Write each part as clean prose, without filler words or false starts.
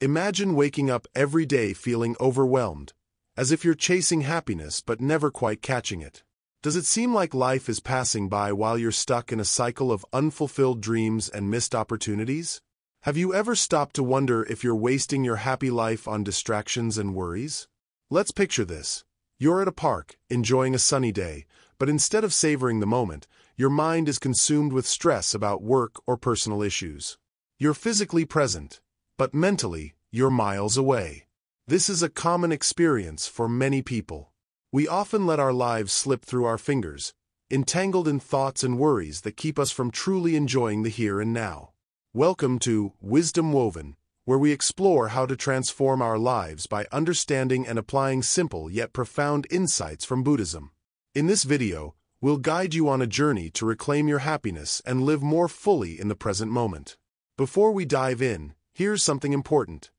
Imagine waking up every day feeling overwhelmed, as if you're chasing happiness but never quite catching it. Does it seem like life is passing by while you're stuck in a cycle of unfulfilled dreams and missed opportunities? Have you ever stopped to wonder if you're wasting your happy life on distractions and worries? Let's picture this. You're at a park, enjoying a sunny day, but instead of savoring the moment, your mind is consumed with stress about work or personal issues. You're physically present, but mentally, you're miles away. This is a common experience for many people. We often let our lives slip through our fingers, entangled in thoughts and worries that keep us from truly enjoying the here and now. Welcome to Wisdom Woven, where we explore how to transform our lives by understanding and applying simple yet profound insights from Buddhism. In this video, we'll guide you on a journey to reclaim your happiness and live more fully in the present moment. Before we dive in, here's something important.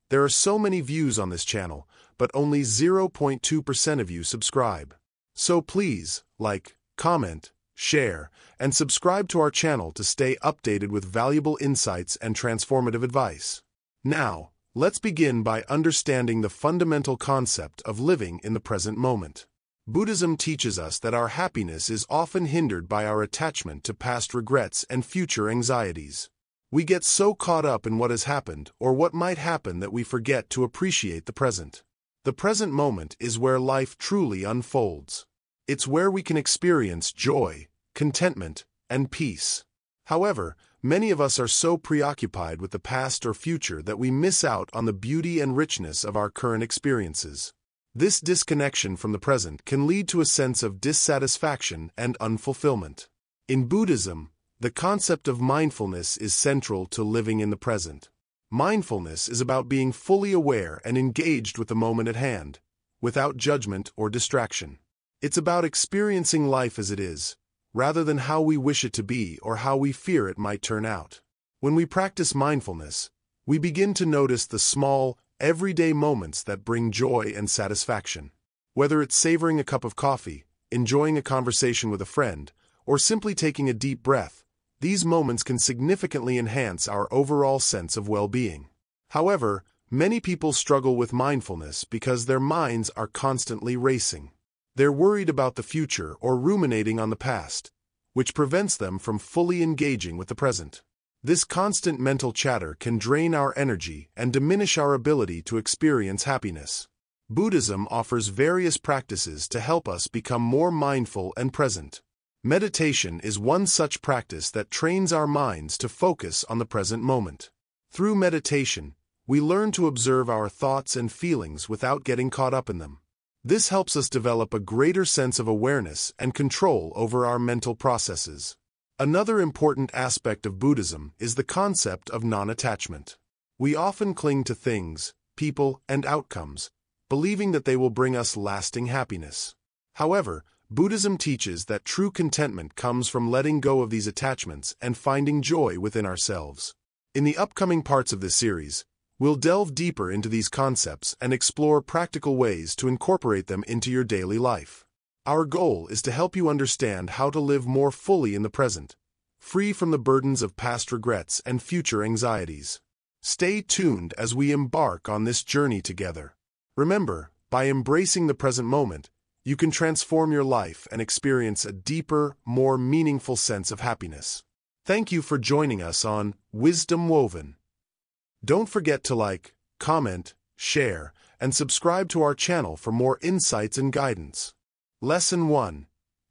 There are so many views on this channel, but only 0.2% of you subscribe. So please, like, comment, share, and subscribe to our channel to stay updated with valuable insights and transformative advice. Now, let's begin by understanding the fundamental concept of living in the present moment. Buddhism teaches us that our happiness is often hindered by our attachment to past regrets and future anxieties. We get so caught up in what has happened or what might happen that we forget to appreciate the present. The present moment is where life truly unfolds. It's where we can experience joy, contentment, and peace. However, many of us are so preoccupied with the past or future that we miss out on the beauty and richness of our current experiences. This disconnection from the present can lead to a sense of dissatisfaction and unfulfillment. In Buddhism, the concept of mindfulness is central to living in the present. Mindfulness is about being fully aware and engaged with the moment at hand, without judgment or distraction. It's about experiencing life as it is, rather than how we wish it to be or how we fear it might turn out. When we practice mindfulness, we begin to notice the small, everyday moments that bring joy and satisfaction. Whether it's savoring a cup of coffee, enjoying a conversation with a friend, or simply taking a deep breath, these moments can significantly enhance our overall sense of well-being. However, many people struggle with mindfulness because their minds are constantly racing. They're worried about the future or ruminating on the past, which prevents them from fully engaging with the present. This constant mental chatter can drain our energy and diminish our ability to experience happiness. Buddhism offers various practices to help us become more mindful and present. Meditation is one such practice that trains our minds to focus on the present moment. Through meditation, we learn to observe our thoughts and feelings without getting caught up in them. This helps us develop a greater sense of awareness and control over our mental processes. Another important aspect of Buddhism is the concept of non-attachment. We often cling to things, people, and outcomes, believing that they will bring us lasting happiness. However, Buddhism teaches that true contentment comes from letting go of these attachments and finding joy within ourselves. In the upcoming parts of this series, we'll delve deeper into these concepts and explore practical ways to incorporate them into your daily life. Our goal is to help you understand how to live more fully in the present, free from the burdens of past regrets and future anxieties. Stay tuned as we embark on this journey together. Remember, by embracing the present moment, you can transform your life and experience a deeper, more meaningful sense of happiness. Thank you for joining us on Wisdom Woven. Don't forget to like, comment, share, and subscribe to our channel for more insights and guidance. Lesson 1.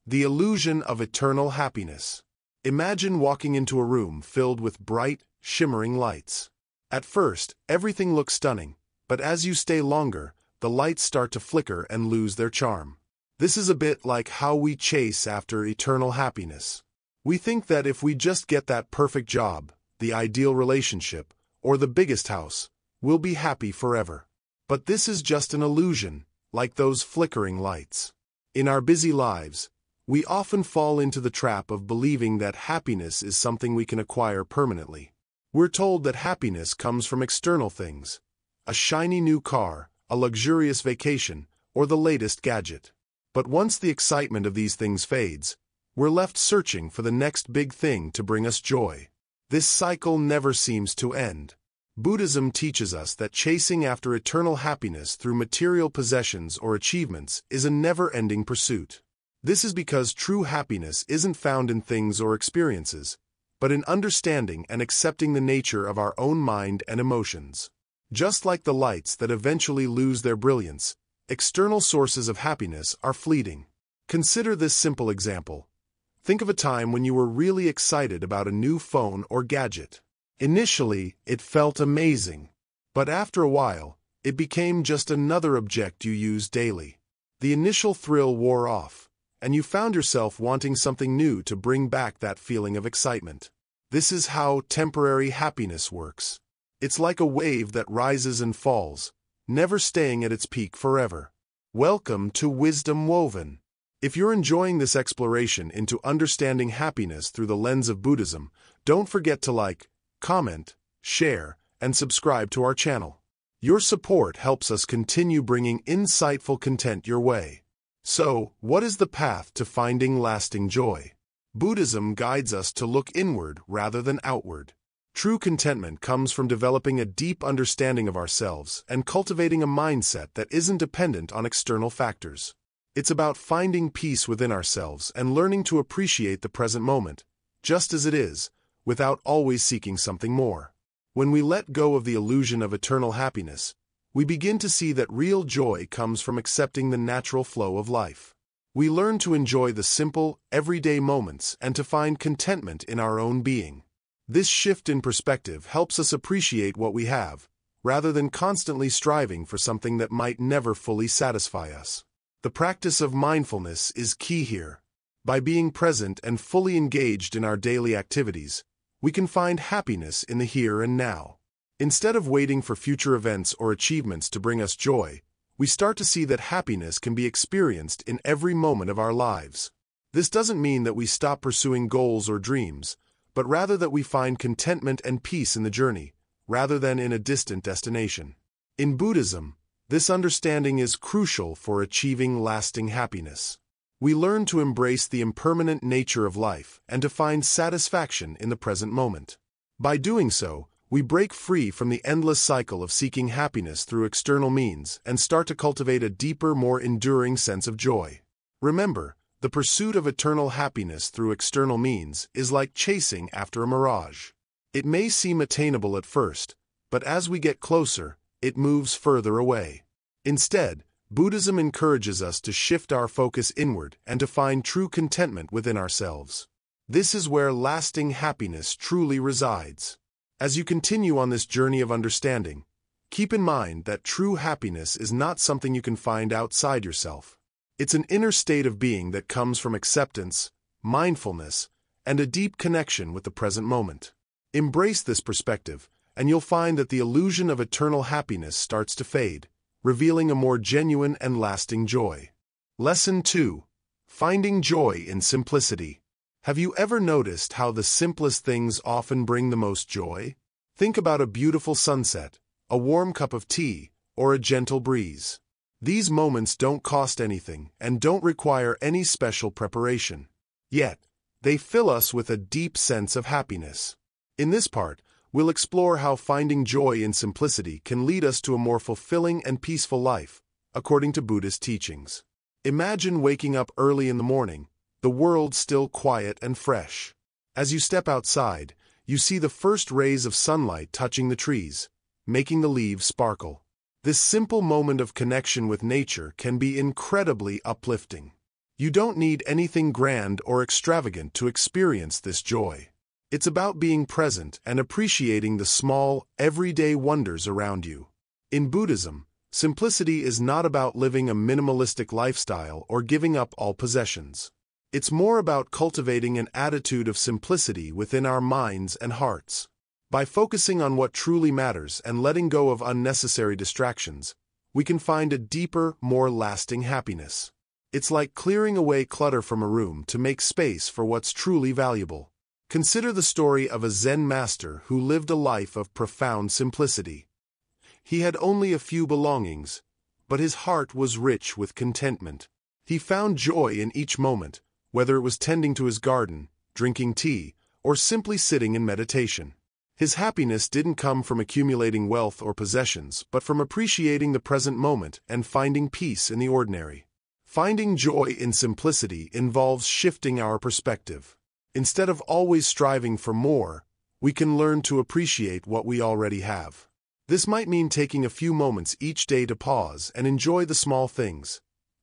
The Illusion of Eternal Happiness. Imagine walking into a room filled with bright, shimmering lights. At first, everything looks stunning, but as you stay longer, the lights start to flicker and lose their charm. This is a bit like how we chase after eternal happiness. We think that if we just get that perfect job, the ideal relationship, or the biggest house, we'll be happy forever. But this is just an illusion, like those flickering lights. In our busy lives, we often fall into the trap of believing that happiness is something we can acquire permanently. We're told that happiness comes from external things, a shiny new car, a luxurious vacation, or the latest gadget. But once the excitement of these things fades, we're left searching for the next big thing to bring us joy. This cycle never seems to end. Buddhism teaches us that chasing after eternal happiness through material possessions or achievements is a never-ending pursuit. This is because true happiness isn't found in things or experiences, but in understanding and accepting the nature of our own mind and emotions. Just like the lights that eventually lose their brilliance, external sources of happiness are fleeting. Consider this simple example. Think of a time when you were really excited about a new phone or gadget. Initially, it felt amazing, but after a while, it became just another object you used daily. The initial thrill wore off, and you found yourself wanting something new to bring back that feeling of excitement. This is how temporary happiness works. It's like a wave that rises and falls, never staying at its peak forever. Welcome to Wisdom Woven. If you're enjoying this exploration into understanding happiness through the lens of Buddhism, don't forget to like, comment, share, and subscribe to our channel. Your support helps us continue bringing insightful content your way. So, what is the path to finding lasting joy? Buddhism guides us to look inward rather than outward. True contentment comes from developing a deep understanding of ourselves and cultivating a mindset that isn't dependent on external factors. It's about finding peace within ourselves and learning to appreciate the present moment, just as it is, without always seeking something more. When we let go of the illusion of eternal happiness, we begin to see that real joy comes from accepting the natural flow of life. We learn to enjoy the simple, everyday moments and to find contentment in our own being. This shift in perspective helps us appreciate what we have, rather than constantly striving for something that might never fully satisfy us. The practice of mindfulness is key here. By being present and fully engaged in our daily activities, we can find happiness in the here and now. Instead of waiting for future events or achievements to bring us joy, we start to see that happiness can be experienced in every moment of our lives. This doesn't mean that we stop pursuing goals or dreams, but rather that we find contentment and peace in the journey, rather than in a distant destination. In Buddhism, this understanding is crucial for achieving lasting happiness. We learn to embrace the impermanent nature of life and to find satisfaction in the present moment. By doing so, we break free from the endless cycle of seeking happiness through external means and start to cultivate a deeper, more enduring sense of joy. Remember, the pursuit of eternal happiness through external means is like chasing after a mirage. It may seem attainable at first, but as we get closer, it moves further away. Instead, Buddhism encourages us to shift our focus inward and to find true contentment within ourselves. This is where lasting happiness truly resides. As you continue on this journey of understanding, keep in mind that true happiness is not something you can find outside yourself. It's an inner state of being that comes from acceptance, mindfulness, and a deep connection with the present moment. Embrace this perspective, and you'll find that the illusion of eternal happiness starts to fade, revealing a more genuine and lasting joy. Lesson 2. Finding joy in simplicity. Have you ever noticed how the simplest things often bring the most joy? Think about a beautiful sunset, a warm cup of tea, or a gentle breeze. These moments don't cost anything and don't require any special preparation. Yet, they fill us with a deep sense of happiness. In this part, we'll explore how finding joy in simplicity can lead us to a more fulfilling and peaceful life, according to Buddhist teachings. Imagine waking up early in the morning, the world still quiet and fresh. As you step outside, you see the first rays of sunlight touching the trees, making the leaves sparkle. This simple moment of connection with nature can be incredibly uplifting. You don't need anything grand or extravagant to experience this joy. It's about being present and appreciating the small, everyday wonders around you. In Buddhism, simplicity is not about living a minimalistic lifestyle or giving up all possessions. It's more about cultivating an attitude of simplicity within our minds and hearts. By focusing on what truly matters and letting go of unnecessary distractions, we can find a deeper, more lasting happiness. It's like clearing away clutter from a room to make space for what's truly valuable. Consider the story of a Zen master who lived a life of profound simplicity. He had only a few belongings, but his heart was rich with contentment. He found joy in each moment, whether it was tending to his garden, drinking tea, or simply sitting in meditation. His happiness didn't come from accumulating wealth or possessions, but from appreciating the present moment and finding peace in the ordinary. Finding joy in simplicity involves shifting our perspective. Instead of always striving for more, we can learn to appreciate what we already have. This might mean taking a few moments each day to pause and enjoy the small things: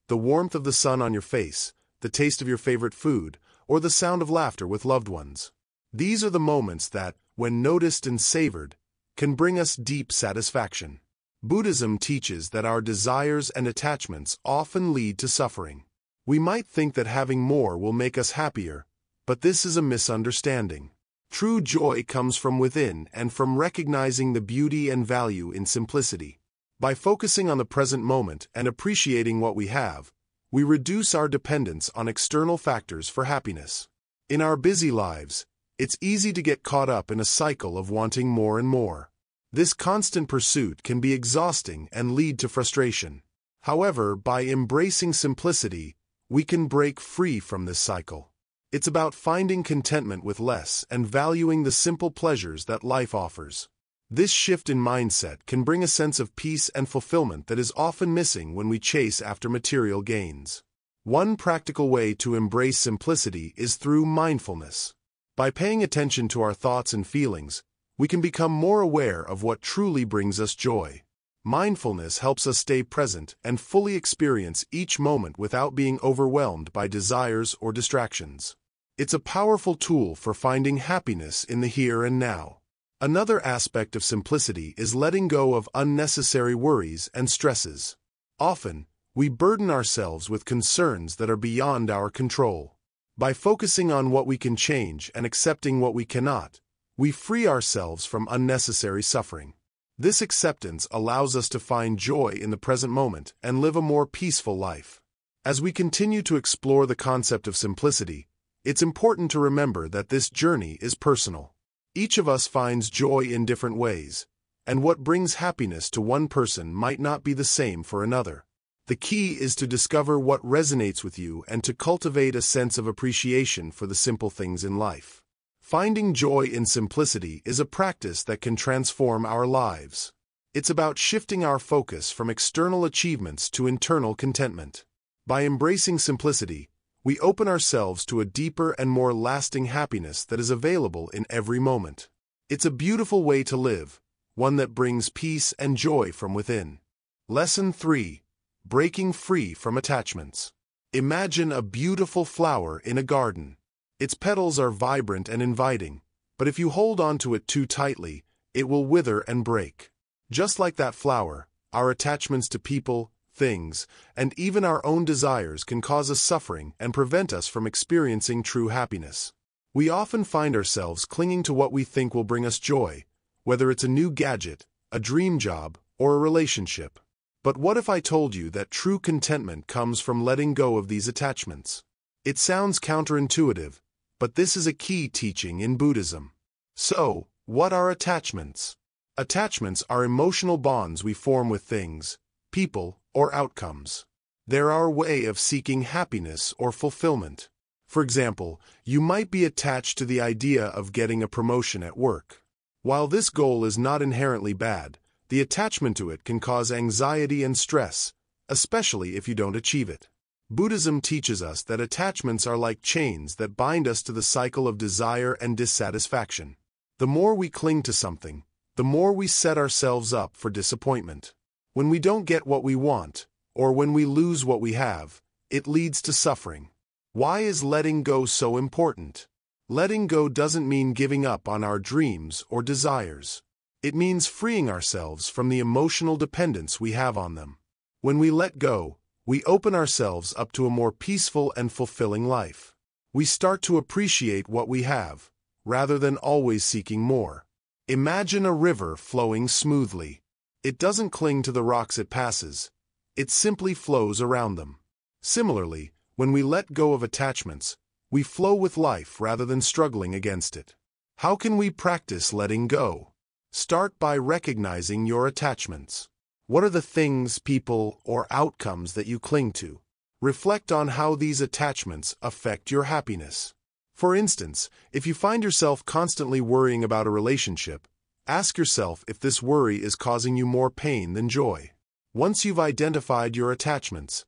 the warmth of the sun on your face, the taste of your favorite food, or the sound of laughter with loved ones. These are the moments that, when noticed and savored, can bring us deep satisfaction. Buddhism teaches that our desires and attachments often lead to suffering. We might think that having more will make us happier, but this is a misunderstanding. True joy comes from within and from recognizing the beauty and value in simplicity. By focusing on the present moment and appreciating what we have, we reduce our dependence on external factors for happiness. In our busy lives, it's easy to get caught up in a cycle of wanting more and more. This constant pursuit can be exhausting and lead to frustration. However, by embracing simplicity, we can break free from this cycle. It's about finding contentment with less and valuing the simple pleasures that life offers. This shift in mindset can bring a sense of peace and fulfillment that is often missing when we chase after material gains. One practical way to embrace simplicity is through mindfulness. By paying attention to our thoughts and feelings, we can become more aware of what truly brings us joy. Mindfulness helps us stay present and fully experience each moment without being overwhelmed by desires or distractions. It's a powerful tool for finding happiness in the here and now. Another aspect of simplicity is letting go of unnecessary worries and stresses. Often, we burden ourselves with concerns that are beyond our control. By focusing on what we can change and accepting what we cannot, we free ourselves from unnecessary suffering. This acceptance allows us to find joy in the present moment and live a more peaceful life. As we continue to explore the concept of simplicity, it's important to remember that this journey is personal. Each of us finds joy in different ways, and what brings happiness to one person might not be the same for another. The key is to discover what resonates with you and to cultivate a sense of appreciation for the simple things in life. Finding joy in simplicity is a practice that can transform our lives. It's about shifting our focus from external achievements to internal contentment. By embracing simplicity, we open ourselves to a deeper and more lasting happiness that is available in every moment. It's a beautiful way to live, one that brings peace and joy from within. Lesson 3. Breaking free from attachments. Imagine a beautiful flower in a garden. Its petals are vibrant and inviting, but if you hold on to it too tightly, it will wither and break. Just like that flower, our attachments to people, things, and even our own desires can cause us suffering and prevent us from experiencing true happiness. We often find ourselves clinging to what we think will bring us joy, whether it's a new gadget, a dream job, or a relationship. But what if I told you that true contentment comes from letting go of these attachments? It sounds counterintuitive, but this is a key teaching in Buddhism. So, what are attachments? Attachments are emotional bonds we form with things, people, or outcomes. They're our way of seeking happiness or fulfillment. For example, you might be attached to the idea of getting a promotion at work. While this goal is not inherently bad, the attachment to it can cause anxiety and stress, especially if you don't achieve it. Buddhism teaches us that attachments are like chains that bind us to the cycle of desire and dissatisfaction. The more we cling to something, the more we set ourselves up for disappointment. When we don't get what we want, or when we lose what we have, it leads to suffering. Why is letting go so important? Letting go doesn't mean giving up on our dreams or desires. It means freeing ourselves from the emotional dependence we have on them. When we let go, we open ourselves up to a more peaceful and fulfilling life. We start to appreciate what we have, rather than always seeking more. Imagine a river flowing smoothly. It doesn't cling to the rocks it passes. It simply flows around them. Similarly, when we let go of attachments, we flow with life rather than struggling against it. How can we practice letting go? Start by recognizing your attachments. What are the things, people, or outcomes that you cling to? Reflect on how these attachments affect your happiness. For instance, if you find yourself constantly worrying about a relationship, ask yourself if this worry is causing you more pain than joy. Once you've identified your attachments,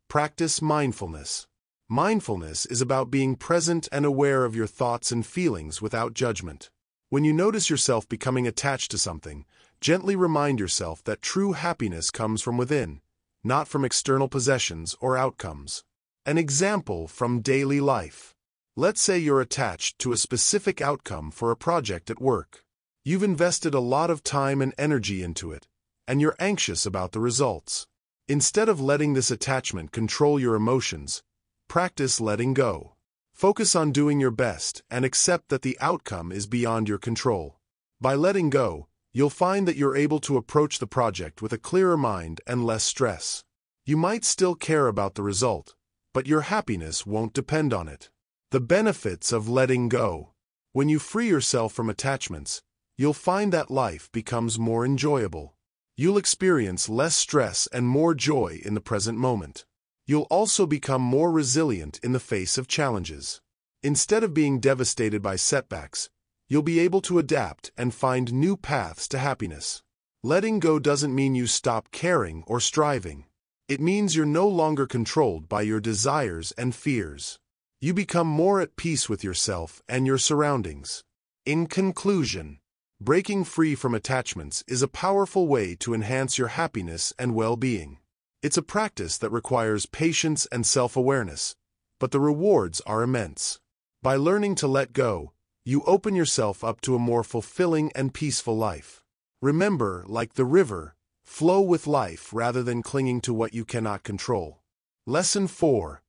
practice mindfulness. Mindfulness is about being present and aware of your thoughts and feelings without judgment. When you notice yourself becoming attached to something, gently remind yourself that true happiness comes from within, not from external possessions or outcomes. An example from daily life. Let's say you're attached to a specific outcome for a project at work. You've invested a lot of time and energy into it, and you're anxious about the results. Instead of letting this attachment control your emotions, practice letting go. Focus on doing your best and accept that the outcome is beyond your control. By letting go, you'll find that you're able to approach the project with a clearer mind and less stress. You might still care about the result, but your happiness won't depend on it. The benefits of letting go. When you free yourself from attachments, you'll find that life becomes more enjoyable. You'll experience less stress and more joy in the present moment. You'll also become more resilient in the face of challenges. Instead of being devastated by setbacks, you'll be able to adapt and find new paths to happiness. Letting go doesn't mean you stop caring or striving. It means you're no longer controlled by your desires and fears. You become more at peace with yourself and your surroundings. In conclusion, breaking free from attachments is a powerful way to enhance your happiness and well-being. It's a practice that requires patience and self-awareness, but the rewards are immense. By learning to let go, you open yourself up to a more fulfilling and peaceful life. Remember, like the river, flow with life rather than clinging to what you cannot control. Lesson 4.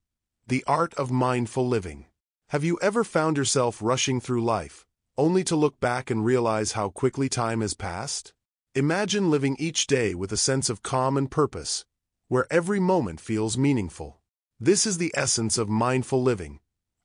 The Art of Mindful Living. Have you ever found yourself rushing through life, only to look back and realize how quickly time has passed? Imagine living each day with a sense of calm and purpose, where every moment feels meaningful. This is the essence of mindful living,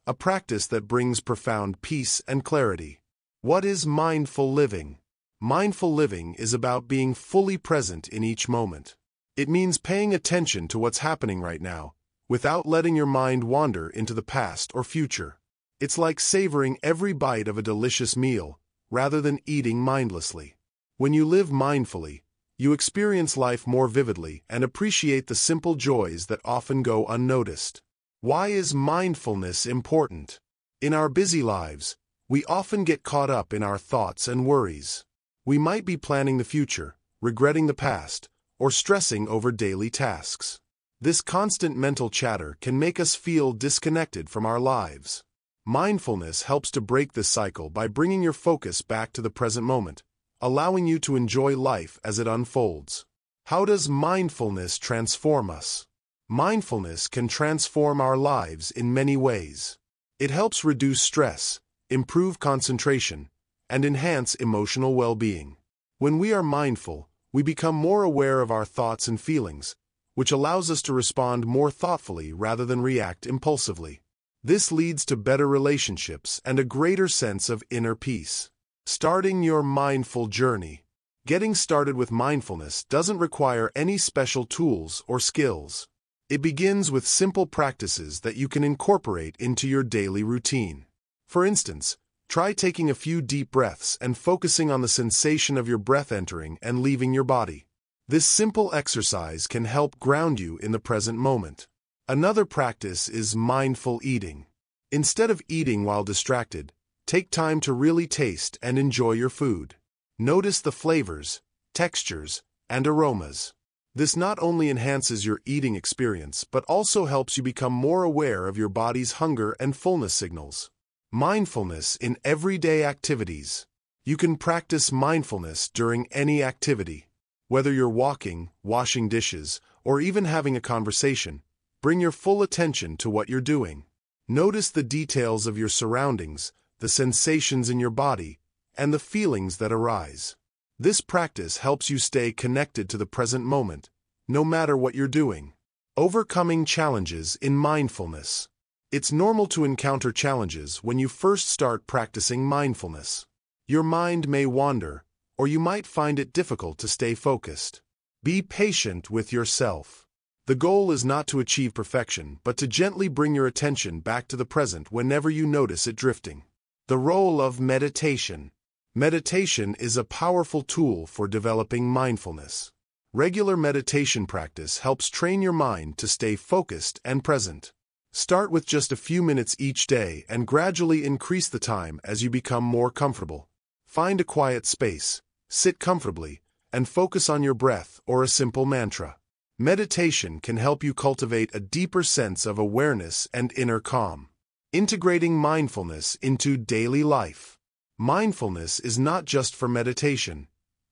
a practice that brings profound peace and clarity. What is mindful living? Mindful living is about being fully present in each moment. It means paying attention to what's happening right now, without letting your mind wander into the past or future. It's like savoring every bite of a delicious meal, rather than eating mindlessly. When you live mindfully, you experience life more vividly and appreciate the simple joys that often go unnoticed. Why is mindfulness important? In our busy lives, we often get caught up in our thoughts and worries. We might be planning the future, regretting the past, or stressing over daily tasks. This constant mental chatter can make us feel disconnected from our lives. Mindfulness helps to break this cycle by bringing your focus back to the present moment, allowing you to enjoy life as it unfolds. How does mindfulness transform us? Mindfulness can transform our lives in many ways. It helps reduce stress, improve concentration, and enhance emotional well-being. When we are mindful, we become more aware of our thoughts and feelings, which allows us to respond more thoughtfully rather than react impulsively. This leads to better relationships and a greater sense of inner peace. Starting your mindful journey. Getting started with mindfulness doesn't require any special tools or skills. It begins with simple practices that you can incorporate into your daily routine. For instance, try taking a few deep breaths and focusing on the sensation of your breath entering and leaving your body. This simple exercise can help ground you in the present moment. Another practice is mindful eating. Instead of eating while distracted, take time to really taste and enjoy your food. Notice the flavors, textures, and aromas. This not only enhances your eating experience but also helps you become more aware of your body's hunger and fullness signals. Mindfulness in everyday activities. You can practice mindfulness during any activity. Whether you're walking, washing dishes, or even having a conversation, bring your full attention to what you're doing. Notice the details of your surroundings, the sensations in your body, and the feelings that arise. This practice helps you stay connected to the present moment, no matter what you're doing. Overcoming challenges in mindfulness. It's normal to encounter challenges when you first start practicing mindfulness. Your mind may wander, or you might find it difficult to stay focused. Be patient with yourself. The goal is not to achieve perfection, but to gently bring your attention back to the present whenever you notice it drifting. The role of meditation. Meditation is a powerful tool for developing mindfulness. Regular meditation practice helps train your mind to stay focused and present. Start with just a few minutes each day and gradually increase the time as you become more comfortable. Find a quiet space, sit comfortably, and focus on your breath or a simple mantra. Meditation can help you cultivate a deeper sense of awareness and inner calm. Integrating mindfulness into daily life. Mindfulness is not just for meditation,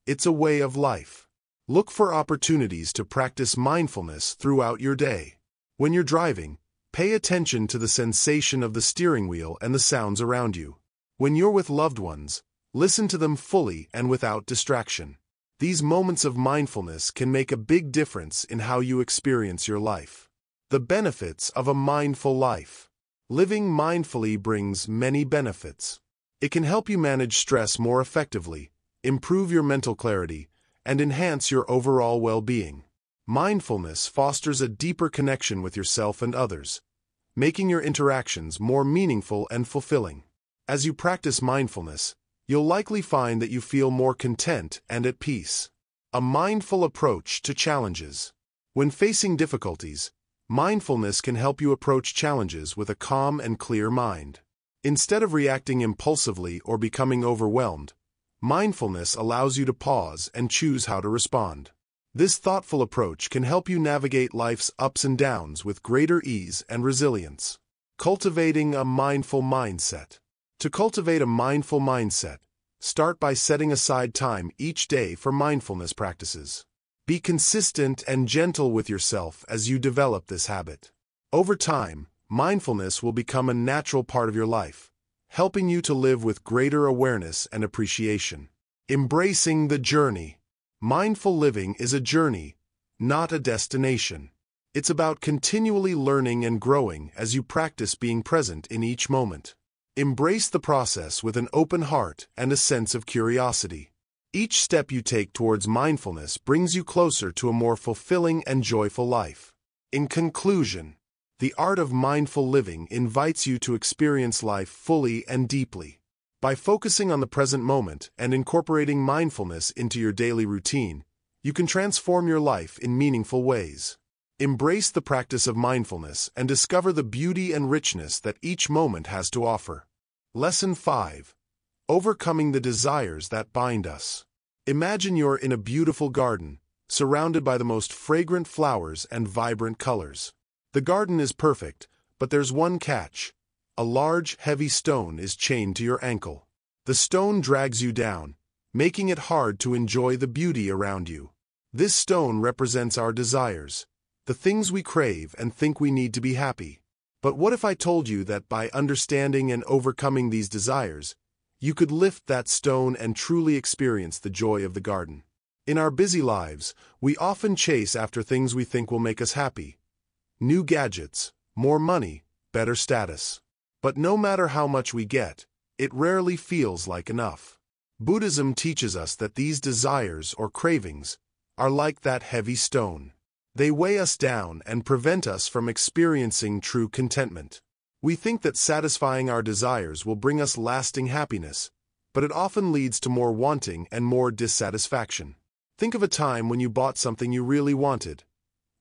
it's a way of life. Look for opportunities to practice mindfulness throughout your day. When you're driving, pay attention to the sensation of the steering wheel and the sounds around you. When you're with loved ones, listen to them fully and without distraction. These moments of mindfulness can make a big difference in how you experience your life. The benefits of a mindful life. Living mindfully brings many benefits. It can help you manage stress more effectively, improve your mental clarity, and enhance your overall well-being. Mindfulness fosters a deeper connection with yourself and others, making your interactions more meaningful and fulfilling. As you practice mindfulness, you'll likely find that you feel more content and at peace. A mindful approach to challenges. When facing difficulties, mindfulness can help you approach challenges with a calm and clear mind. Instead of reacting impulsively or becoming overwhelmed, mindfulness allows you to pause and choose how to respond. This thoughtful approach can help you navigate life's ups and downs with greater ease and resilience. Cultivating a mindful mindset. To cultivate a mindful mindset, start by setting aside time each day for mindfulness practices. Be consistent and gentle with yourself as you develop this habit. Over time, mindfulness will become a natural part of your life, helping you to live with greater awareness and appreciation. Embracing the journey. Mindful living is a journey, not a destination. It's about continually learning and growing as you practice being present in each moment. Embrace the process with an open heart and a sense of curiosity. Each step you take towards mindfulness brings you closer to a more fulfilling and joyful life. In conclusion, the art of mindful living invites you to experience life fully and deeply. By focusing on the present moment and incorporating mindfulness into your daily routine, you can transform your life in meaningful ways. Embrace the practice of mindfulness and discover the beauty and richness that each moment has to offer. Lesson 5. Overcoming the desires that bind us. Imagine you're in a beautiful garden, surrounded by the most fragrant flowers and vibrant colors. The garden is perfect, but there's one catch. A large, heavy stone is chained to your ankle. The stone drags you down, making it hard to enjoy the beauty around you. This stone represents our desires, the things we crave and think we need to be happy. But what if I told you that by understanding and overcoming these desires, you could lift that stone and truly experience the joy of the garden? In our busy lives, we often chase after things we think will make us happy. New gadgets, more money, better status. But no matter how much we get, it rarely feels like enough. Buddhism teaches us that these desires or cravings are like that heavy stone. They weigh us down and prevent us from experiencing true contentment. We think that satisfying our desires will bring us lasting happiness, but it often leads to more wanting and more dissatisfaction. Think of a time when you bought something you really wanted,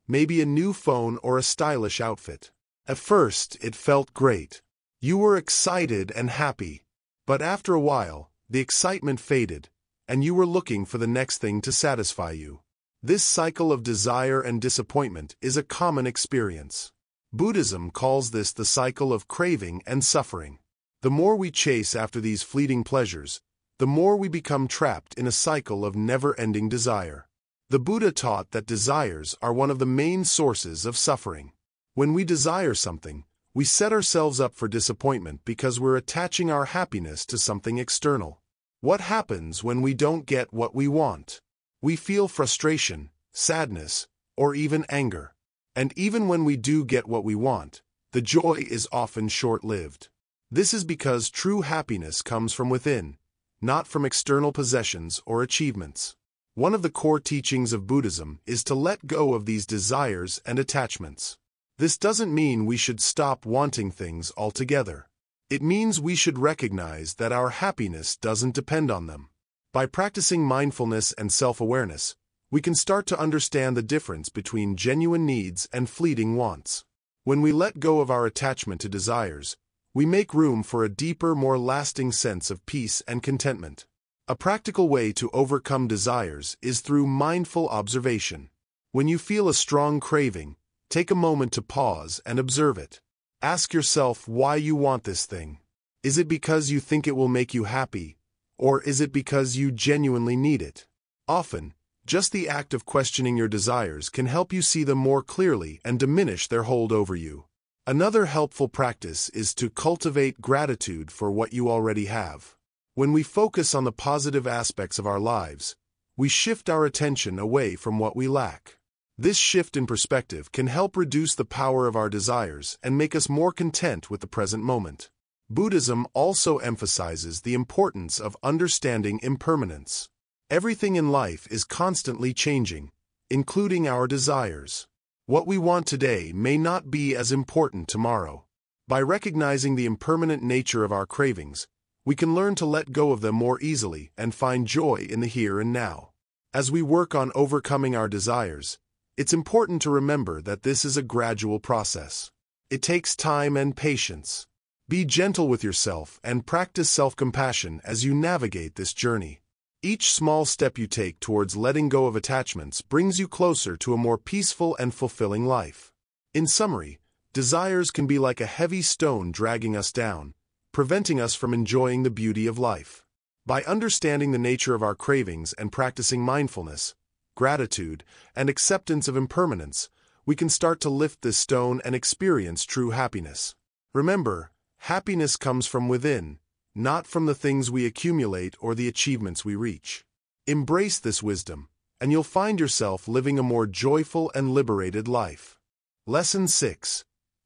maybe a new phone or a stylish outfit. At first, it felt great. You were excited and happy, but after a while, the excitement faded, and you were looking for the next thing to satisfy you. This cycle of desire and disappointment is a common experience. Buddhism calls this the cycle of craving and suffering. The more we chase after these fleeting pleasures, the more we become trapped in a cycle of never-ending desire. The Buddha taught that desires are one of the main sources of suffering. When we desire something, we set ourselves up for disappointment because we're attaching our happiness to something external. What happens when we don't get what we want? We feel frustration, sadness, or even anger. And even when we do get what we want, the joy is often short-lived. This is because true happiness comes from within, not from external possessions or achievements. One of the core teachings of Buddhism is to let go of these desires and attachments. This doesn't mean we should stop wanting things altogether. It means we should recognize that our happiness doesn't depend on them. By practicing mindfulness and self-awareness, we can start to understand the difference between genuine needs and fleeting wants. When we let go of our attachment to desires, we make room for a deeper, more lasting sense of peace and contentment. A practical way to overcome desires is through mindful observation. When you feel a strong craving, take a moment to pause and observe it. Ask yourself why you want this thing. Is it because you think it will make you happy, or is it because you genuinely need it? Often, just the act of questioning your desires can help you see them more clearly and diminish their hold over you. Another helpful practice is to cultivate gratitude for what you already have. When we focus on the positive aspects of our lives, we shift our attention away from what we lack. This shift in perspective can help reduce the power of our desires and make us more content with the present moment. Buddhism also emphasizes the importance of understanding impermanence. Everything in life is constantly changing, including our desires. What we want today may not be as important tomorrow. By recognizing the impermanent nature of our cravings, we can learn to let go of them more easily and find joy in the here and now. As we work on overcoming our desires, it's important to remember that this is a gradual process. It takes time and patience. Be gentle with yourself and practice self-compassion as you navigate this journey. Each small step you take towards letting go of attachments brings you closer to a more peaceful and fulfilling life. In summary, desires can be like a heavy stone dragging us down, preventing us from enjoying the beauty of life. By understanding the nature of our cravings and practicing mindfulness, gratitude, and acceptance of impermanence, we can start to lift this stone and experience true happiness. Remember, happiness comes from within, not from the things we accumulate or the achievements we reach. Embrace this wisdom, and you'll find yourself living a more joyful and liberated life. Lesson 6.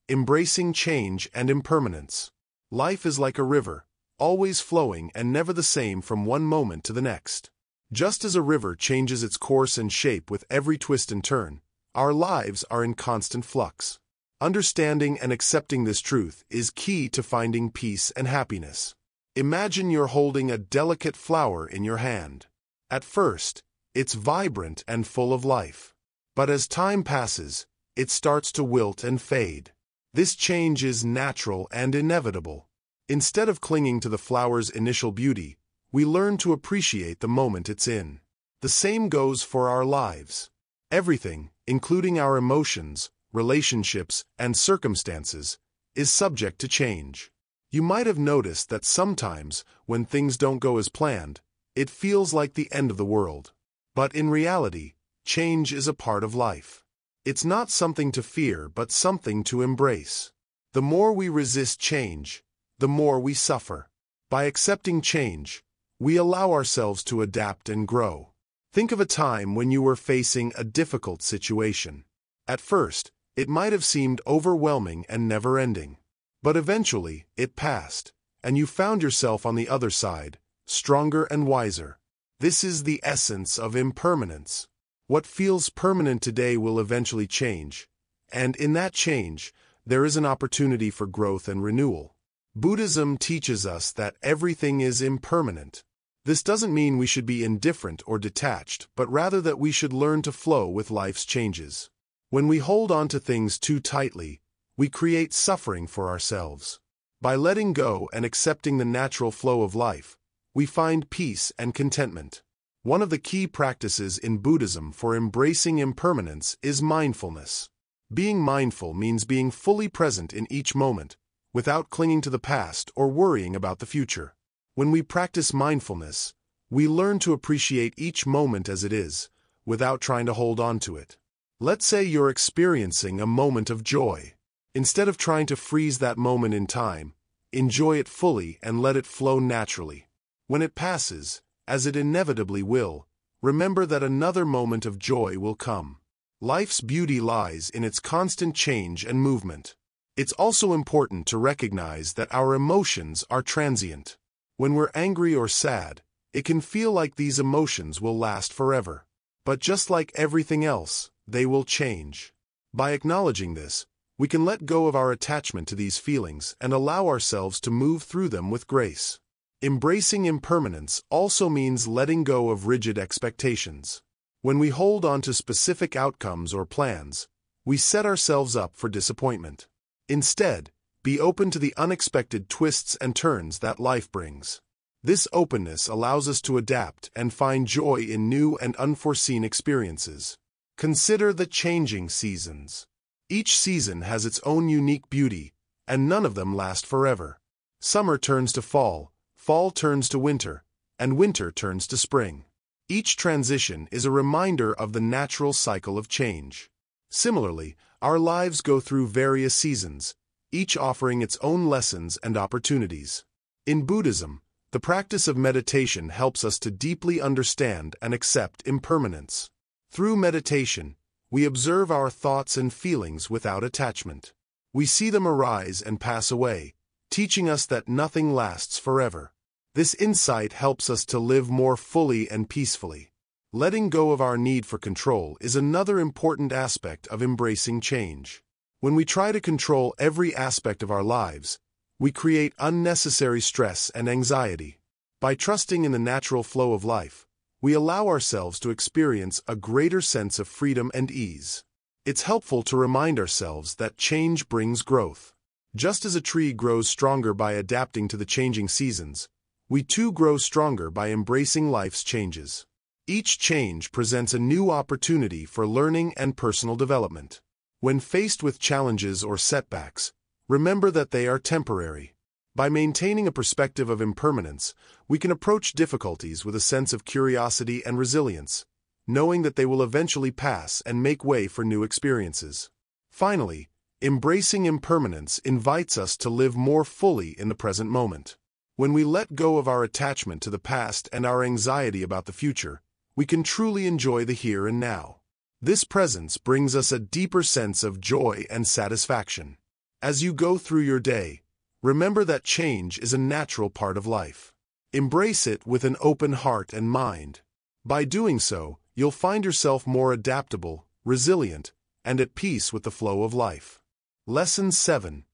Embracing change and impermanence. Life is like a river, always flowing and never the same from one moment to the next. Just as a river changes its course and shape with every twist and turn, our lives are in constant flux. Understanding and accepting this truth is key to finding peace and happiness. Imagine you're holding a delicate flower in your hand. At first, it's vibrant and full of life. But as time passes, it starts to wilt and fade. This change is natural and inevitable. Instead of clinging to the flower's initial beauty, we learn to appreciate the moment it's in. The same goes for our lives. Everything, including our emotions, relationships, and circumstances, is subject to change. You might have noticed that sometimes, when things don't go as planned, it feels like the end of the world. But in reality, change is a part of life. It's not something to fear, but something to embrace. The more we resist change, the more we suffer. By accepting change, we allow ourselves to adapt and grow. Think of a time when you were facing a difficult situation. At first, it might have seemed overwhelming and never-ending. But eventually, it passed, and you found yourself on the other side, stronger and wiser. This is the essence of impermanence. What feels permanent today will eventually change, and in that change, there is an opportunity for growth and renewal. Buddhism teaches us that everything is impermanent. This doesn't mean we should be indifferent or detached, but rather that we should learn to flow with life's changes. When we hold on to things too tightly, we create suffering for ourselves. By letting go and accepting the natural flow of life, we find peace and contentment. One of the key practices in Buddhism for embracing impermanence is mindfulness. Being mindful means being fully present in each moment, without clinging to the past or worrying about the future. When we practice mindfulness, we learn to appreciate each moment as it is, without trying to hold on to it. Let's say you're experiencing a moment of joy. Instead of trying to freeze that moment in time, enjoy it fully and let it flow naturally. When it passes, as it inevitably will, remember that another moment of joy will come. Life's beauty lies in its constant change and movement. It's also important to recognize that our emotions are transient. When we're angry or sad, It can feel like these emotions will last forever. But just like everything else, they will change. By acknowledging this, we can let go of our attachment to these feelings and allow ourselves to move through them with grace. Embracing impermanence also means letting go of rigid expectations. When we hold on to specific outcomes or plans, we set ourselves up for disappointment. Instead, be open to the unexpected twists and turns that life brings. This openness allows us to adapt and find joy in new and unforeseen experiences. Consider the changing seasons. Each season has its own unique beauty, and none of them last forever. Summer turns to fall, fall turns to winter, and winter turns to spring. Each transition is a reminder of the natural cycle of change. Similarly, our lives go through various seasons, each offering its own lessons and opportunities. In Buddhism, the practice of meditation helps us to deeply understand and accept impermanence. Through meditation, we observe our thoughts and feelings without attachment. We see them arise and pass away, teaching us that nothing lasts forever. This insight helps us to live more fully and peacefully. Letting go of our need for control is another important aspect of embracing change. When we try to control every aspect of our lives, we create unnecessary stress and anxiety. By trusting in the natural flow of life, we allow ourselves to experience a greater sense of freedom and ease. It's helpful to remind ourselves that change brings growth. Just as a tree grows stronger by adapting to the changing seasons, we too grow stronger by embracing life's changes. Each change presents a new opportunity for learning and personal development. When faced with challenges or setbacks, remember that they are temporary. By maintaining a perspective of impermanence, we can approach difficulties with a sense of curiosity and resilience, knowing that they will eventually pass and make way for new experiences. Finally, embracing impermanence invites us to live more fully in the present moment. When we let go of our attachment to the past and our anxiety about the future, we can truly enjoy the here and now. This presence brings us a deeper sense of joy and satisfaction. As you go through your day, remember that change is a natural part of life. Embrace it with an open heart and mind. By doing so, you'll find yourself more adaptable, resilient, and at peace with the flow of life. Lesson 7.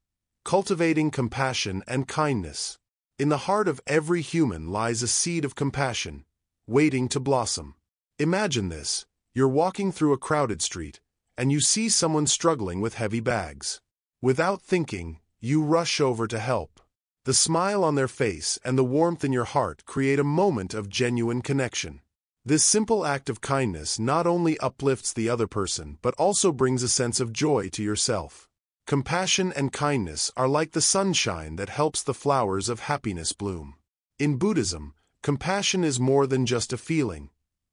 Cultivating compassion and kindness. In the heart of every human lies a seed of compassion, waiting to blossom. Imagine this. You're walking through a crowded street, and you see someone struggling with heavy bags. Without thinking, you rush over to help. The smile on their face and the warmth in your heart create a moment of genuine connection. This simple act of kindness not only uplifts the other person but also brings a sense of joy to yourself. Compassion and kindness are like the sunshine that helps the flowers of happiness bloom. In Buddhism, compassion is more than just a feeling.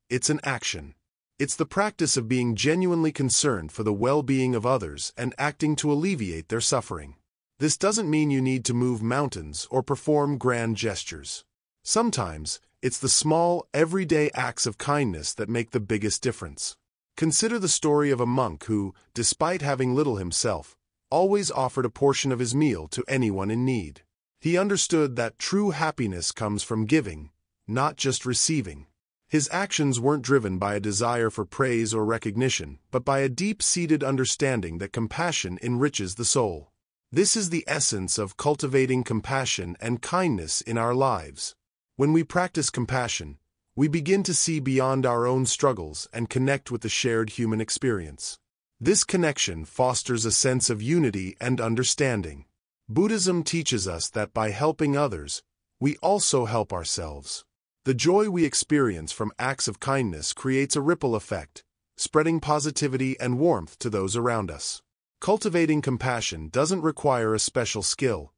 It's an action. It's the practice of being genuinely concerned for the well-being of others and acting to alleviate their suffering. This doesn't mean you need to move mountains or perform grand gestures. Sometimes, it's the small, everyday acts of kindness that make the biggest difference. Consider the story of a monk who, despite having little himself, always offered a portion of his meal to anyone in need. He understood that true happiness comes from giving, not just receiving. His actions weren't driven by a desire for praise or recognition, but by a deep-seated understanding that compassion enriches the soul. This is the essence of cultivating compassion and kindness in our lives. When we practice compassion, we begin to see beyond our own struggles and connect with the shared human experience. This connection fosters a sense of unity and understanding. Buddhism teaches us that by helping others, we also help ourselves. The joy we experience from acts of kindness creates a ripple effect, spreading positivity and warmth to those around us. Cultivating compassion doesn't require a special skill.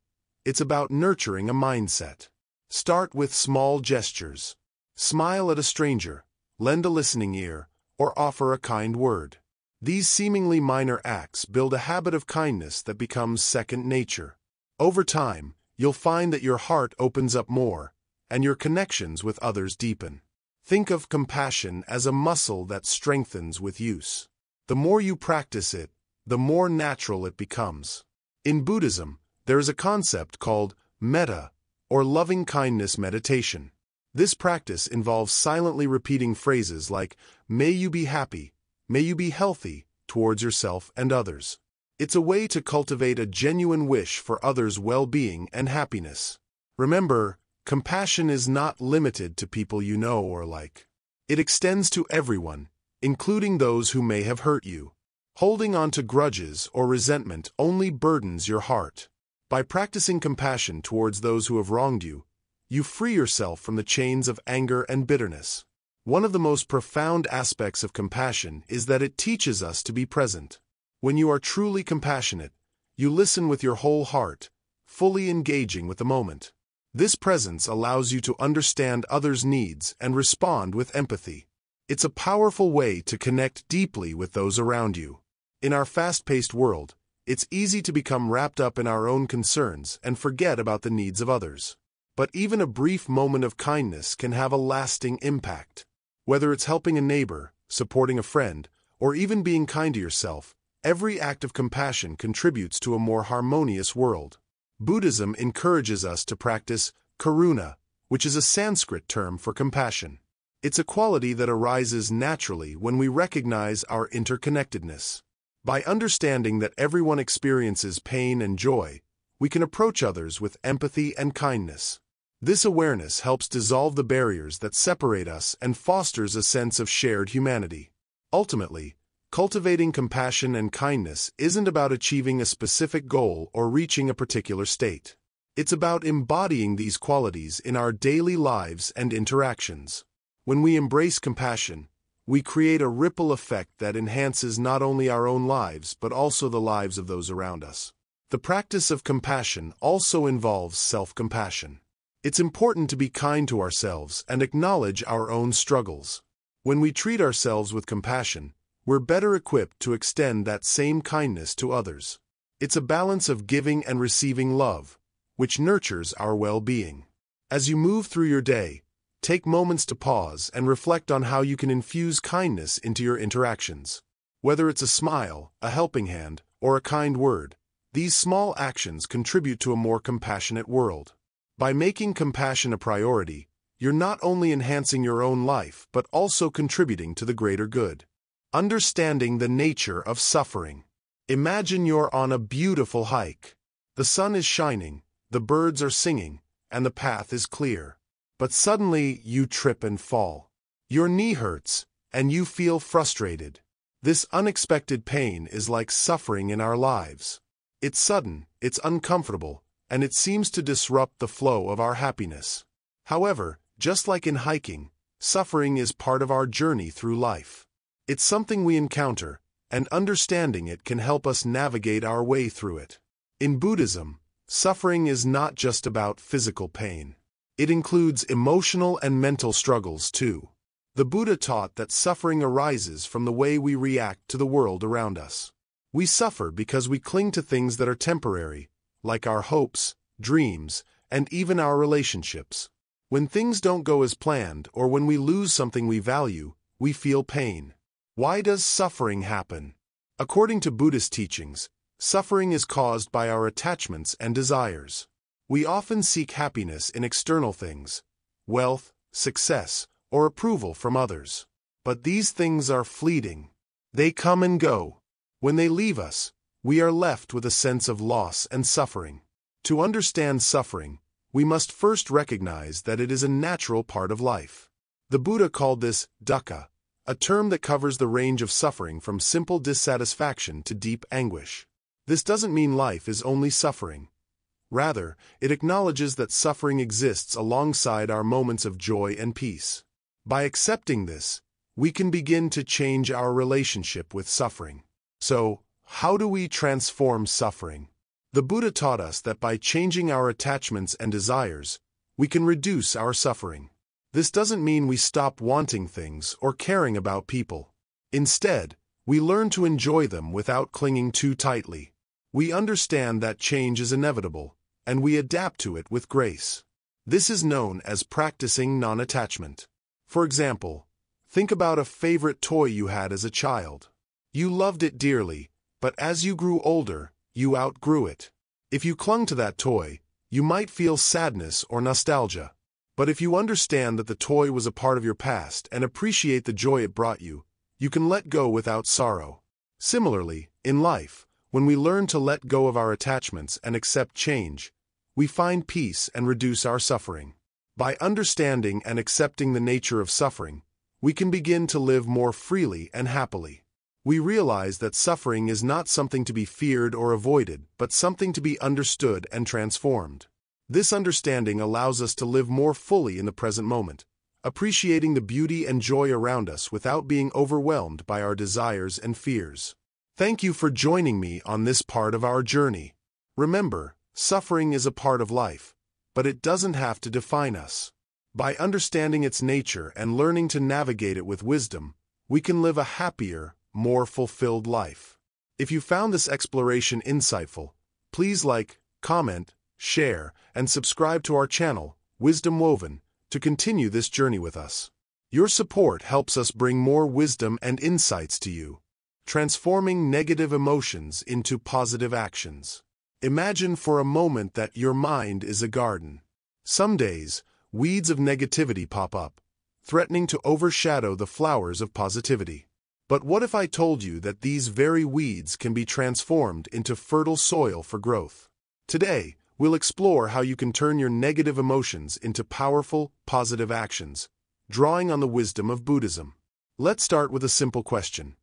It's about nurturing a mindset. Start with small gestures. Smile at a stranger, lend a listening ear, or offer a kind word. These seemingly minor acts build a habit of kindness that becomes second nature. Over time, you'll find that your heart opens up more, and your connections with others deepen. Think of compassion as a muscle that strengthens with use. The more you practice it, the more natural it becomes. In Buddhism, there is a concept called metta, or loving-kindness meditation. This practice involves silently repeating phrases like, "May you be happy," "May you be healthy," towards yourself and others. It's a way to cultivate a genuine wish for others' well-being and happiness. Remember, compassion is not limited to people you know or like. It extends to everyone, including those who may have hurt you. Holding on to grudges or resentment only burdens your heart. By practicing compassion towards those who have wronged you, you free yourself from the chains of anger and bitterness. One of the most profound aspects of compassion is that it teaches us to be present. When you are truly compassionate, you listen with your whole heart, fully engaging with the moment. This presence allows you to understand others' needs and respond with empathy. It's a powerful way to connect deeply with those around you. In our fast-paced world, it's easy to become wrapped up in our own concerns and forget about the needs of others. But even a brief moment of kindness can have a lasting impact. Whether it's helping a neighbor, supporting a friend, or even being kind to yourself, every act of compassion contributes to a more harmonious world. Buddhism encourages us to practice karuna, which is a Sanskrit term for compassion. It's a quality that arises naturally when we recognize our interconnectedness. By understanding that everyone experiences pain and joy, we can approach others with empathy and kindness. This awareness helps dissolve the barriers that separate us and fosters a sense of shared humanity. Ultimately, cultivating compassion and kindness isn't about achieving a specific goal or reaching a particular state. It's about embodying these qualities in our daily lives and interactions. When we embrace compassion, we create a ripple effect that enhances not only our own lives but also the lives of those around us. The practice of compassion also involves self-compassion. It's important to be kind to ourselves and acknowledge our own struggles. When we treat ourselves with compassion, we're better equipped to extend that same kindness to others. It's a balance of giving and receiving love, which nurtures our well-being. As you move through your day, take moments to pause and reflect on how you can infuse kindness into your interactions. Whether it's a smile, a helping hand, or a kind word, these small actions contribute to a more compassionate world. By making compassion a priority, you're not only enhancing your own life but also contributing to the greater good. Understanding the nature of suffering. Imagine you're on a beautiful hike. The sun is shining, the birds are singing, and the path is clear. But suddenly you trip and fall. Your knee hurts, and you feel frustrated. This unexpected pain is like suffering in our lives. It's sudden, it's uncomfortable, and it seems to disrupt the flow of our happiness. However, just like in hiking, suffering is part of our journey through life. It's something we encounter, and understanding it can help us navigate our way through it. In Buddhism, suffering is not just about physical pain. It includes emotional and mental struggles too. The Buddha taught that suffering arises from the way we react to the world around us. We suffer because we cling to things that are temporary, like our hopes, dreams, and even our relationships. When things don't go as planned or when we lose something we value, we feel pain. Why does suffering happen? According to Buddhist teachings, suffering is caused by our attachments and desires. We often seek happiness in external things, wealth, success, or approval from others. But these things are fleeting. They come and go. When they leave us, we are left with a sense of loss and suffering. To understand suffering, we must first recognize that it is a natural part of life. The Buddha called this dukkha, a term that covers the range of suffering from simple dissatisfaction to deep anguish. This doesn't mean life is only suffering. Rather, it acknowledges that suffering exists alongside our moments of joy and peace. By accepting this, we can begin to change our relationship with suffering. So, how do we transform suffering? The Buddha taught us that by changing our attachments and desires, we can reduce our suffering. This doesn't mean we stop wanting things or caring about people. Instead, we learn to enjoy them without clinging too tightly. We understand that change is inevitable, and we adapt to it with grace. This is known as practicing non-attachment. For example, think about a favorite toy you had as a child. You loved it dearly, but as you grew older, you outgrew it. If you clung to that toy, you might feel sadness or nostalgia. But if you understand that the toy was a part of your past and appreciate the joy it brought you, you can let go without sorrow. Similarly, in life, when we learn to let go of our attachments and accept change, we find peace and reduce our suffering. By understanding and accepting the nature of suffering, we can begin to live more freely and happily. We realize that suffering is not something to be feared or avoided, but something to be understood and transformed. This understanding allows us to live more fully in the present moment, appreciating the beauty and joy around us without being overwhelmed by our desires and fears. Thank you for joining me on this part of our journey. Remember, suffering is a part of life, but it doesn't have to define us. By understanding its nature and learning to navigate it with wisdom, we can live a happier, more fulfilled life. If you found this exploration insightful, please like, comment, share, and subscribe to our channel, Wisdom Woven, to continue this journey with us. Your support helps us bring more wisdom and insights to you, transforming negative emotions into positive actions. Imagine for a moment that your mind is a garden. Some days, weeds of negativity pop up, threatening to overshadow the flowers of positivity. But what if I told you that these very weeds can be transformed into fertile soil for growth? Today, we'll explore how you can turn your negative emotions into powerful, positive actions, drawing on the wisdom of Buddhism. Let's start with a simple question.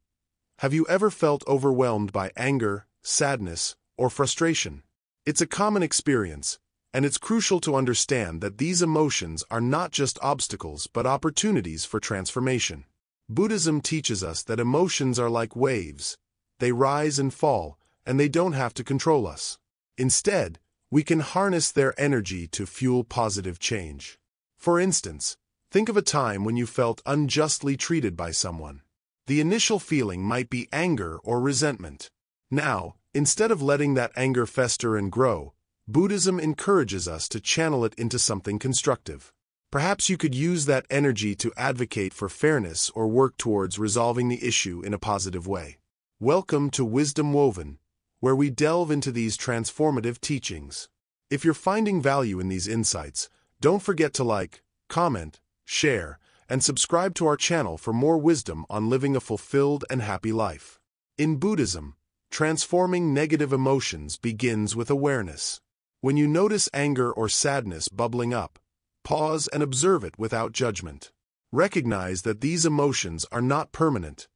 Have you ever felt overwhelmed by anger, sadness, or frustration? It's a common experience, and it's crucial to understand that these emotions are not just obstacles but opportunities for transformation. Buddhism teaches us that emotions are like waves. They rise and fall, and they don't have to control us. Instead, we can harness their energy to fuel positive change. For instance, think of a time when you felt unjustly treated by someone. The initial feeling might be anger or resentment. Now, instead of letting that anger fester and grow, Buddhism encourages us to channel it into something constructive. Perhaps you could use that energy to advocate for fairness or work towards resolving the issue in a positive way. Welcome to Wisdom Woven, where we delve into these transformative teachings. If you're finding value in these insights, don't forget to like, comment, share, and subscribe to our channel for more wisdom on living a fulfilled and happy life. In Buddhism, transforming negative emotions begins with awareness. When you notice anger or sadness bubbling up, pause and observe it without judgment. Recognize that these emotions are not permanent.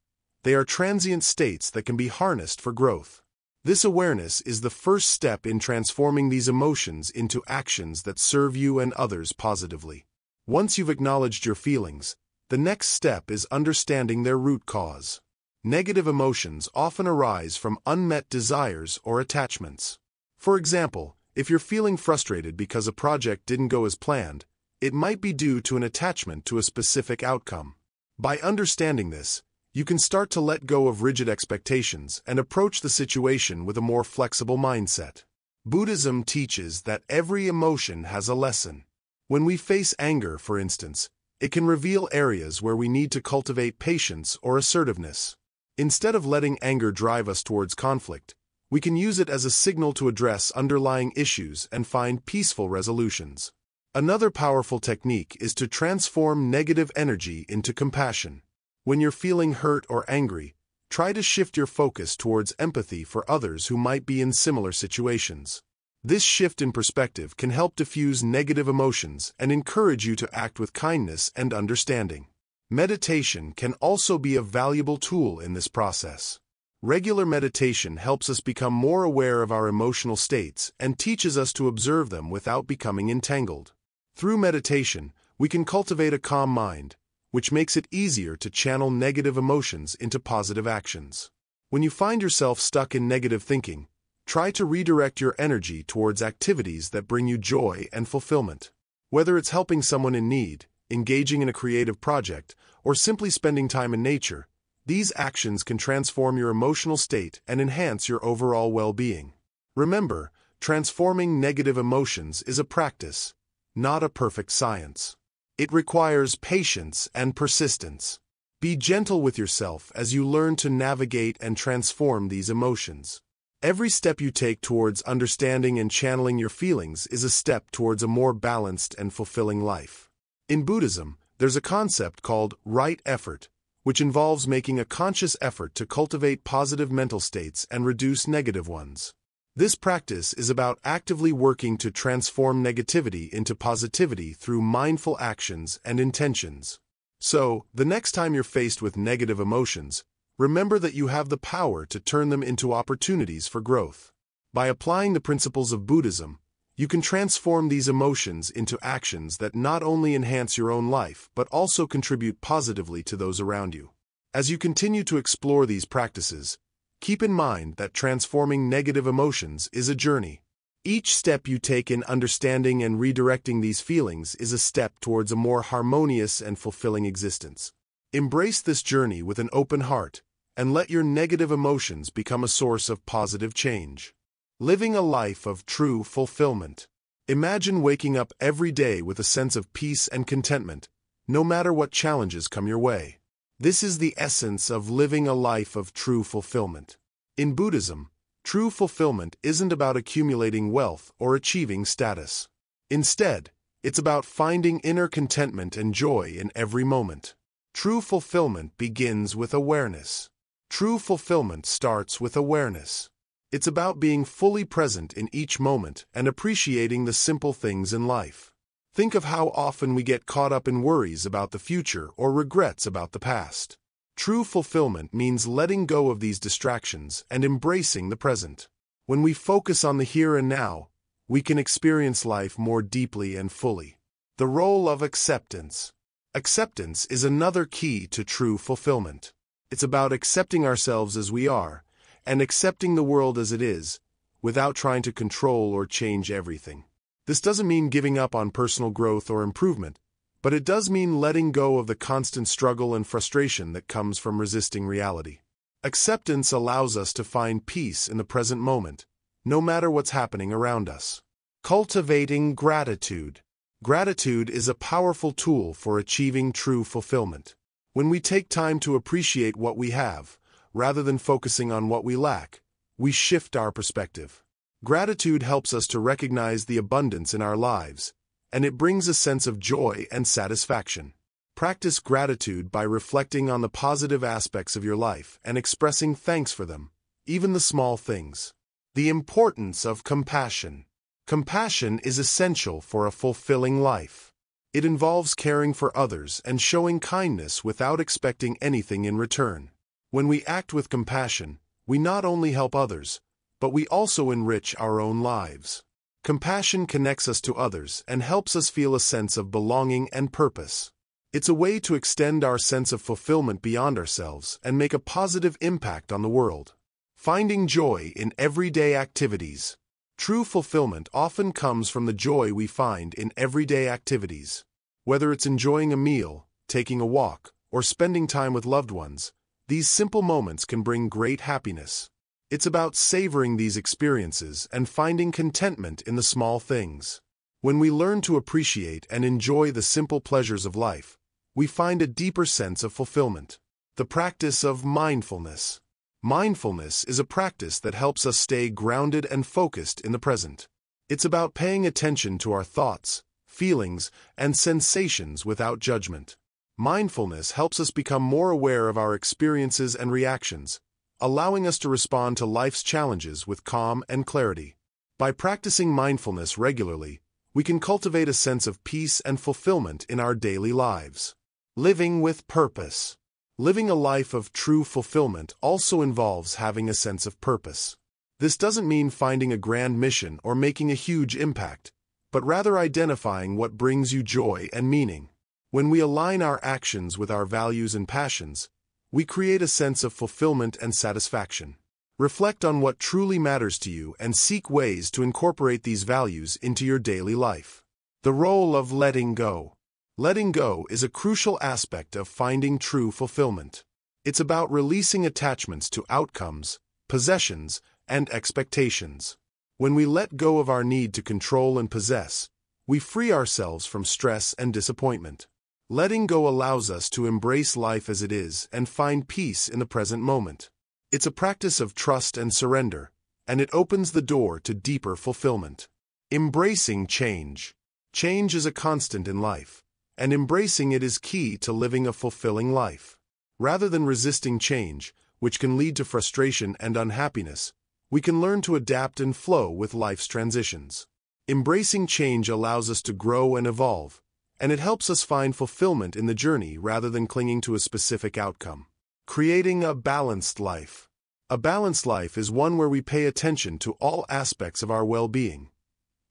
They are transient states that can be harnessed for growth. This awareness is the first step in transforming these emotions into actions that serve you and others positively. Once you've acknowledged your feelings, the next step is understanding their root cause. Negative emotions often arise from unmet desires or attachments. For example, if you're feeling frustrated because a project didn't go as planned, it might be due to an attachment to a specific outcome. By understanding this, you can start to let go of rigid expectations and approach the situation with a more flexible mindset. Buddhism teaches that every emotion has a lesson. When we face anger, for instance, it can reveal areas where we need to cultivate patience or assertiveness. Instead of letting anger drive us towards conflict, we can use it as a signal to address underlying issues and find peaceful resolutions. Another powerful technique is to transform negative energy into compassion. When you're feeling hurt or angry, try to shift your focus towards empathy for others who might be in similar situations. This shift in perspective can help diffuse negative emotions and encourage you to act with kindness and understanding. Meditation can also be a valuable tool in this process. Regular meditation helps us become more aware of our emotional states and teaches us to observe them without becoming entangled. Through meditation, we can cultivate a calm mind, which makes it easier to channel negative emotions into positive actions. When you find yourself stuck in negative thinking, try to redirect your energy towards activities that bring you joy and fulfillment. Whether it's helping someone in need, engaging in a creative project, or simply spending time in nature, these actions can transform your emotional state and enhance your overall well-being. Remember, transforming negative emotions is a practice, not a perfect science. It requires patience and persistence. Be gentle with yourself as you learn to navigate and transform these emotions. Every step you take towards understanding and channeling your feelings is a step towards a more balanced and fulfilling life. In Buddhism, there's a concept called right effort, which involves making a conscious effort to cultivate positive mental states and reduce negative ones. This practice is about actively working to transform negativity into positivity through mindful actions and intentions. So, the next time you're faced with negative emotions, remember that you have the power to turn them into opportunities for growth. By applying the principles of Buddhism, you can transform these emotions into actions that not only enhance your own life but also contribute positively to those around you. As you continue to explore these practices, keep in mind that transforming negative emotions is a journey. Each step you take in understanding and redirecting these feelings is a step towards a more harmonious and fulfilling existence. Embrace this journey with an open heart, and let your negative emotions become a source of positive change. Living a life of true fulfillment. Imagine waking up every day with a sense of peace and contentment, no matter what challenges come your way. This is the essence of living a life of true fulfillment. In Buddhism, true fulfillment isn't about accumulating wealth or achieving status. Instead, it's about finding inner contentment and joy in every moment. True fulfillment begins with awareness. True fulfillment starts with awareness. It's about being fully present in each moment and appreciating the simple things in life. Think of how often we get caught up in worries about the future or regrets about the past. True fulfillment means letting go of these distractions and embracing the present. When we focus on the here and now, we can experience life more deeply and fully. The role of acceptance. Acceptance is another key to true fulfillment. It's about accepting ourselves as we are, and accepting the world as it is, without trying to control or change everything. This doesn't mean giving up on personal growth or improvement, but it does mean letting go of the constant struggle and frustration that comes from resisting reality. Acceptance allows us to find peace in the present moment, no matter what's happening around us. Cultivating gratitude. Gratitude is a powerful tool for achieving true fulfillment. When we take time to appreciate what we have, rather than focusing on what we lack, we shift our perspective. Gratitude helps us to recognize the abundance in our lives, and it brings a sense of joy and satisfaction. Practice gratitude by reflecting on the positive aspects of your life and expressing thanks for them, even the small things. The importance of compassion. Compassion is essential for a fulfilling life. It involves caring for others and showing kindness without expecting anything in return. When we act with compassion, we not only help others, but we also enrich our own lives. Compassion connects us to others and helps us feel a sense of belonging and purpose. It's a way to extend our sense of fulfillment beyond ourselves and make a positive impact on the world. Finding joy in everyday activities. True fulfillment often comes from the joy we find in everyday activities. Whether it's enjoying a meal, taking a walk, or spending time with loved ones, these simple moments can bring great happiness. It's about savoring these experiences and finding contentment in the small things. When we learn to appreciate and enjoy the simple pleasures of life, we find a deeper sense of fulfillment. The practice of mindfulness. Mindfulness is a practice that helps us stay grounded and focused in the present. It's about paying attention to our thoughts, feelings, and sensations without judgment. Mindfulness helps us become more aware of our experiences and reactions, allowing us to respond to life's challenges with calm and clarity. By practicing mindfulness regularly, we can cultivate a sense of peace and fulfillment in our daily lives. Living with purpose. Living a life of true fulfillment also involves having a sense of purpose. This doesn't mean finding a grand mission or making a huge impact, but rather identifying what brings you joy and meaning. When we align our actions with our values and passions, we create a sense of fulfillment and satisfaction. Reflect on what truly matters to you and seek ways to incorporate these values into your daily life. The role of letting go. Letting go is a crucial aspect of finding true fulfillment. It's about releasing attachments to outcomes, possessions, and expectations. When we let go of our need to control and possess, we free ourselves from stress and disappointment. Letting go allows us to embrace life as it is and find peace in the present moment. It's a practice of trust and surrender, and it opens the door to deeper fulfillment. Embracing change. Change is a constant in life, and embracing it is key to living a fulfilling life. Rather than resisting change, which can lead to frustration and unhappiness, we can learn to adapt and flow with life's transitions. Embracing change allows us to grow and evolve, and it helps us find fulfillment in the journey rather than clinging to a specific outcome. Creating a balanced life. A balanced life is one where we pay attention to all aspects of our well-being: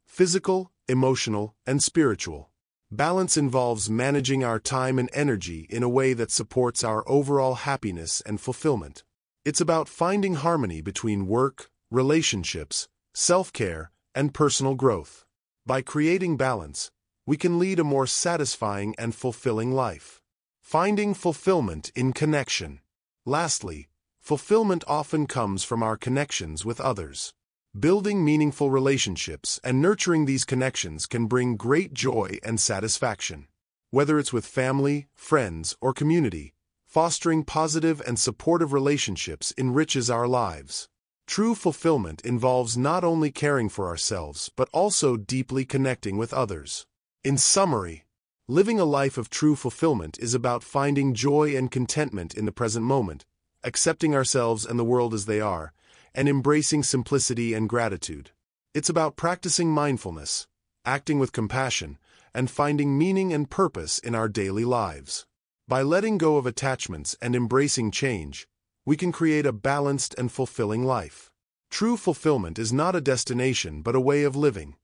physical, emotional, and spiritual. Balance involves managing our time and energy in a way that supports our overall happiness and fulfillment. It's about finding harmony between work, relationships, self-care, and personal growth. By creating balance, we can lead a more satisfying and fulfilling life. Finding fulfillment in connection. Lastly, fulfillment often comes from our connections with others. Building meaningful relationships and nurturing these connections can bring great joy and satisfaction. Whether it's with family, friends, or community, fostering positive and supportive relationships enriches our lives. True fulfillment involves not only caring for ourselves but also deeply connecting with others. In summary, living a life of true fulfillment is about finding joy and contentment in the present moment, accepting ourselves and the world as they are, and embracing simplicity and gratitude. It's about practicing mindfulness, acting with compassion, and finding meaning and purpose in our daily lives. By letting go of attachments and embracing change, we can create a balanced and fulfilling life. True fulfillment is not a destination but a way of living,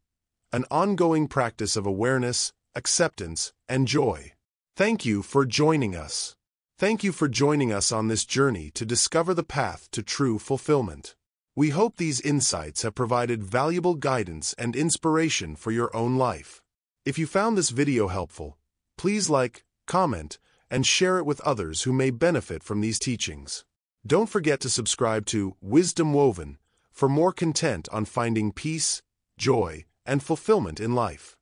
an ongoing practice of awareness, acceptance, and joy. Thank you for joining us. Thank you for joining us on this journey to discover the path to true fulfillment. We hope these insights have provided valuable guidance and inspiration for your own life. If you found this video helpful, please like, comment, and share it with others who may benefit from these teachings. Don't forget to subscribe to Wisdom Woven for more content on finding peace, joy, and fulfillment in life.